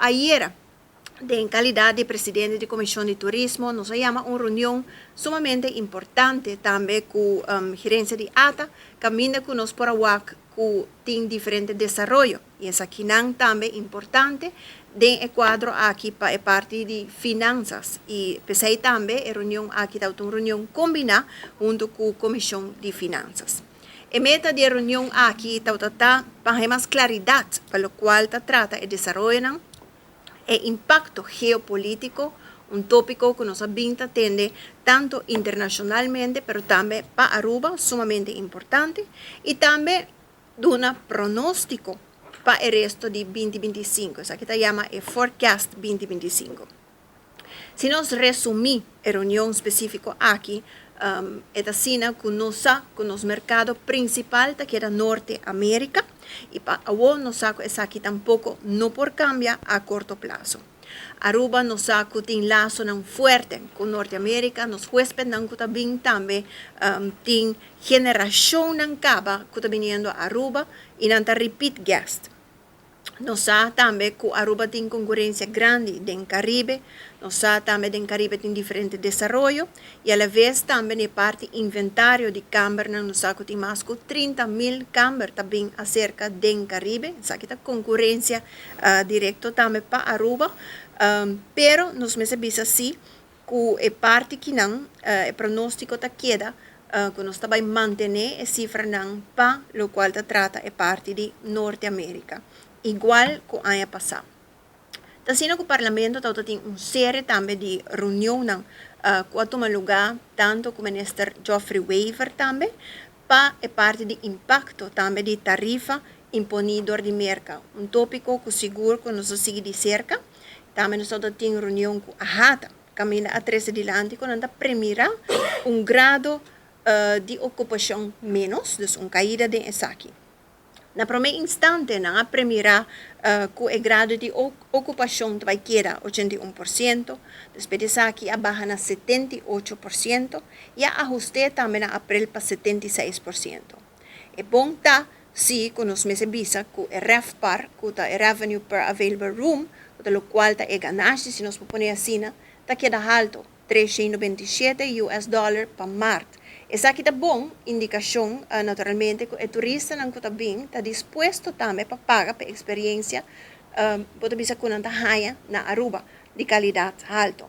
ayer, en calidad de presidente de Comisión de Turismo, nos llama una reunión sumamente importante también con gerencia de ATA, camina con nos por AWAC, que tiene diferentes desarrollos. Y es aquí también importante de Ecuador aquí para parte de finanzas. Y pensé también en reunión aquí, una reunión combinada junto con Comisión de Finanzas. En meta de reunión aquí, para más claridad, para lo cual trata el desarrollo e impacto geopolítico, un tópico que nos atiende tanto internacionalmente, pero también para Aruba, sumamente importante, y también de un pronóstico para el resto de 2025, esa que se llama el Forecast 2025. Si nos resumimos la reunión específica aquí, esta cena con los mercados principales que era Norteamérica, y para ahora nos es aquí tampoco no por cambiar a corto plazo. Aruba nos tiene lazo fuerte con Norteamérica, nos huéspedes también tiene generación caba que está viniendo a Aruba y nanta repeat guest. Nos también que Aruba tiene concurrencia grande en Caribe, nos también en Caribe tiene diferentes desarrollos y a la vez también en parte inventario de cámaras, nos tiene más de 30,000 cámaras también acerca del Caribe, esa que concurrencia directa también para Aruba, pero nos me visa así que parte que el pronóstico queda que nos va a mantener la cifra para lo cual trata parte de Norteamérica. Igual que haya pasado. Así que el Parlamento tiene una serie también de reuniones que toman lugar, tanto con el ministro Geoffrey Weaver también, para parte de impacto también de tarifa imponidor de mercado. Un tópico que seguro que nos sigue de cerca. También nosotros tenemos reunión con AHATA, camina a 13 adelante, con la primera un grado de ocupación menos, dus una caída de aquí. Na primeiro instante, na primeira, com o grado de ocupação vai quedar 81%, depois aqui a barra na 78%, e a ajuste também na abril para 76%. É bom se nos meses visa que o RevPAR, que é Revenue per Available Room, o qual é ganagem, se nos propõe assim, está queda alto, $397 para março. Essa aqui é bom indicação, naturalmente, que o turista não está bem, está disposto também para pagar para a experiência, pode ser que não está na Aruba, de qualidade alta.